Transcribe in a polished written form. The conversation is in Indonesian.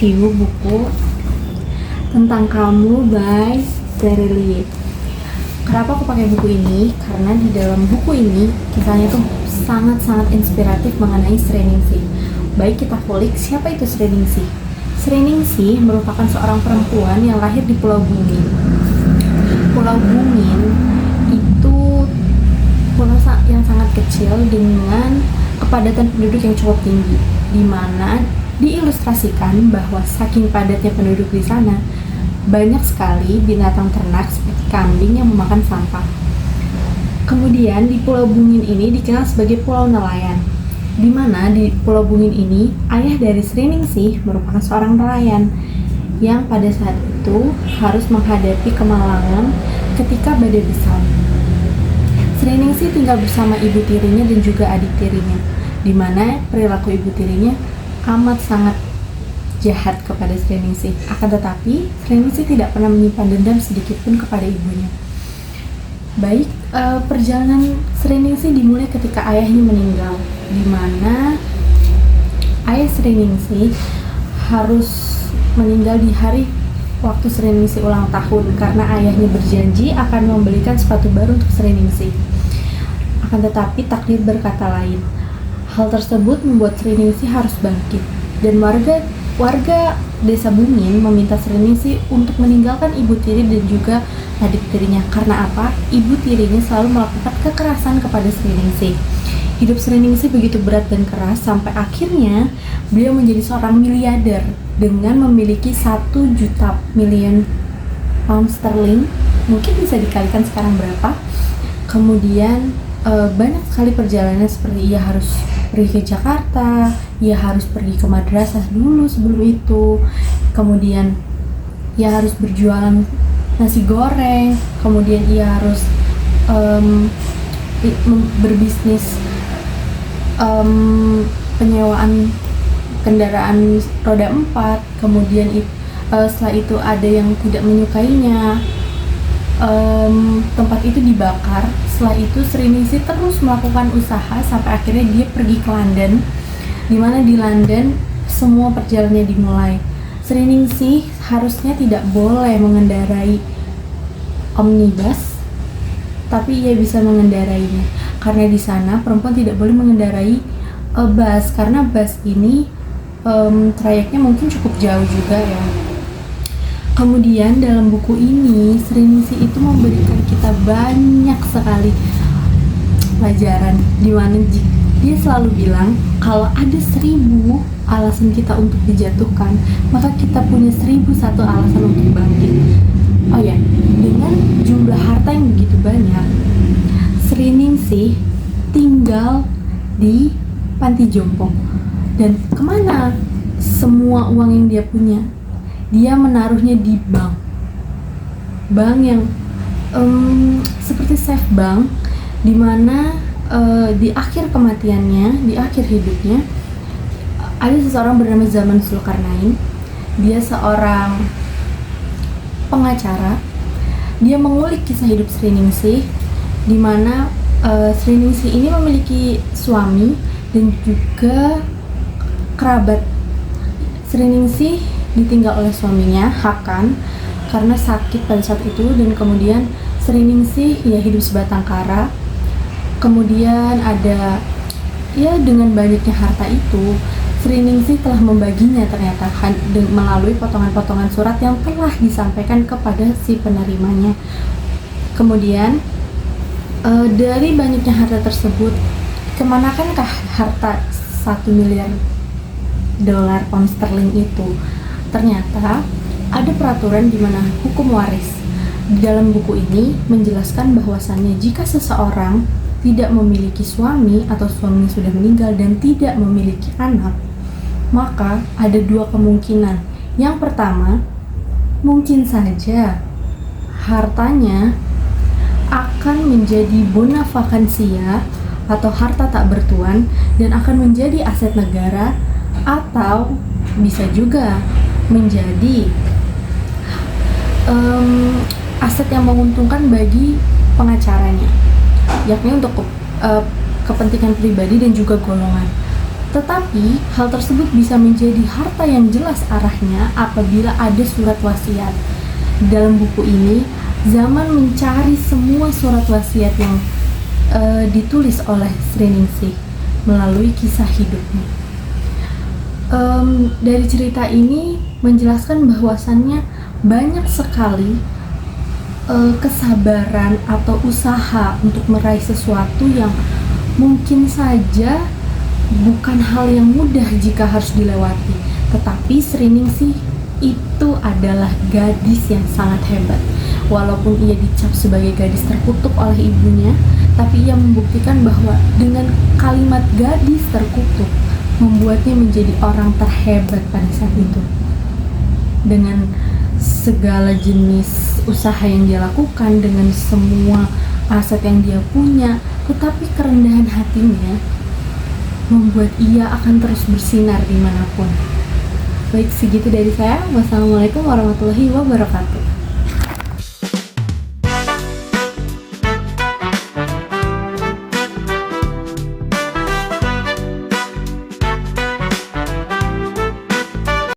review buku Tentang Kamu by Terry Lee. Kenapa aku pakai buku ini? Karena di dalam buku ini kisahnya tuh sangat-sangat inspiratif mengenai Sri Ningsih. Baik kita kulik, siapa itu Sri Ningsih? Sri Ningsih merupakan seorang perempuan yang lahir di Pulau Bungin. Pulau Bungin itu pulau yang sangat kecil dengan kepadatan penduduk yang cukup tinggi, di mana diilustrasikan bahwa saking padatnya penduduk di sana, banyak sekali binatang ternak seperti kambing yang memakan sampah. Kemudian di Pulau Bungin ini dikenal sebagai Pulau Nelayan, di mana di Pulau Bungin ini ayah dari Sri Ningsih merupakan seorang nelayan yang pada saat itu harus menghadapi kemalangan ketika badai besar. Sri Ningsih tinggal bersama ibu tirinya dan juga adik tirinya, di mana perilaku ibu tirinya amat sangat jahat kepada Sri Ningsih. Akan tetapi, Sri Ningsih tidak pernah menyimpan dendam sedikit pun kepada ibunya. Baik, perjalanan Sri Ningsih dimulai ketika ayahnya meninggal, di mana ayah Sri Ningsih harus meninggal di hari waktu Sri Ningsih ulang tahun karena ayahnya berjanji akan membelikan sepatu baru untuk Sri Ningsih. Akan tetapi takdir berkata lain. Hal tersebut membuat Sri Ningsih harus bangkit, dan warga desa Bungin meminta Sri Ningsih untuk meninggalkan ibu tiri dan juga adik tirinya. Karena apa? Ibu tirinya selalu melakukan kekerasan kepada Sri Ningsih. Hidup Sri Ningsih begitu berat dan keras sampai akhirnya beliau menjadi seorang miliarder dengan memiliki 1 juta million pound sterling. Mungkin bisa dikalikan sekarang berapa. Kemudian banyak sekali perjalanan, seperti ia harus pergi ke Jakarta, ia harus pergi ke madrasah dulu sebelum itu, kemudian ia harus berjualan nasi goreng, kemudian ia harus berbisnis penyewaan kendaraan roda 4, kemudian setelah itu ada yang tidak menyukainya, tempat itu dibakar. Setelah itu Sri Ningsih terus melakukan usaha sampai akhirnya dia pergi ke London, di mana di London semua perjalanannya dimulai. Sri Ningsih harusnya tidak boleh mengendarai omnibus, tapi ia bisa mengendarainya karena di sana perempuan tidak boleh mengendarai bus, karena bus ini trayeknya mungkin cukup jauh juga ya. Kemudian dalam buku ini Sri Ningsih itu memberikan kita banyak sekali pelajaran, di mana dia selalu bilang kalau ada 1000 alasan kita untuk dijatuhkan, maka kita punya 1001 alasan untuk bangkit. Oh ya, dengan jumlah harta yang begitu banyak, Sri Ningsih tinggal di panti jompo. Dan kemana semua uang yang dia punya? Dia menaruhnya di bank yang seperti safe bank, di mana di akhir kematiannya, di akhir hidupnya, ada seseorang bernama Zaman Zulkarnain. Dia seorang pengacara. Dia mengulik kisah hidup Sri Ningsih, di mana Sri Ningsih ini memiliki suami dan juga kerabat. Sri Ningsih ditinggal oleh suaminya, Hakan, karena sakit pada saat itu, dan kemudian Sri Ningsih ya hidup sebatang kara. Kemudian ada dengan banyaknya harta itu, Sri Ningsih telah membaginya ternyata melalui potongan-potongan surat yang telah disampaikan kepada si penerimanya. Kemudian dari banyaknya harta tersebut, kemanakankah harta 1 miliar dolar pound sterling itu? Ternyata ada peraturan di mana hukum waris. Di dalam buku ini menjelaskan bahwasannya jika seseorang tidak memiliki suami atau suaminya sudah meninggal dan tidak memiliki anak, maka ada 2 kemungkinan. Yang pertama, mungkin saja hartanya akan menjadi bona vacantia atau harta tak bertuan dan akan menjadi aset negara, atau bisa juga menjadi aset yang menguntungkan bagi pengacaranya, yakni untuk kepentingan pribadi dan juga golongan. Tetapi hal tersebut bisa menjadi harta yang jelas arahnya apabila ada surat wasiat. Dalam buku ini, Zaman mencari semua surat wasiat yang ditulis oleh Sri Ningsih melalui kisah hidupnya. Dari cerita ini menjelaskan bahwasannya banyak sekali kesabaran atau usaha untuk meraih sesuatu yang mungkin saja bukan hal yang mudah jika harus dilewati. Tetapi Sri Ningsih itu adalah gadis yang sangat hebat. Walaupun ia dicap sebagai gadis terkutuk oleh ibunya, tapi ia membuktikan bahwa dengan kalimat gadis terkutuk membuatnya menjadi orang terhebat pada saat itu. Dengan segala jenis usaha yang dia lakukan, dengan semua aset yang dia punya, tetapi kerendahan hatinya membuat ia akan terus bersinar dimanapun. Baik, segitu dari saya. Wassalamualaikum warahmatullahi wabarakatuh.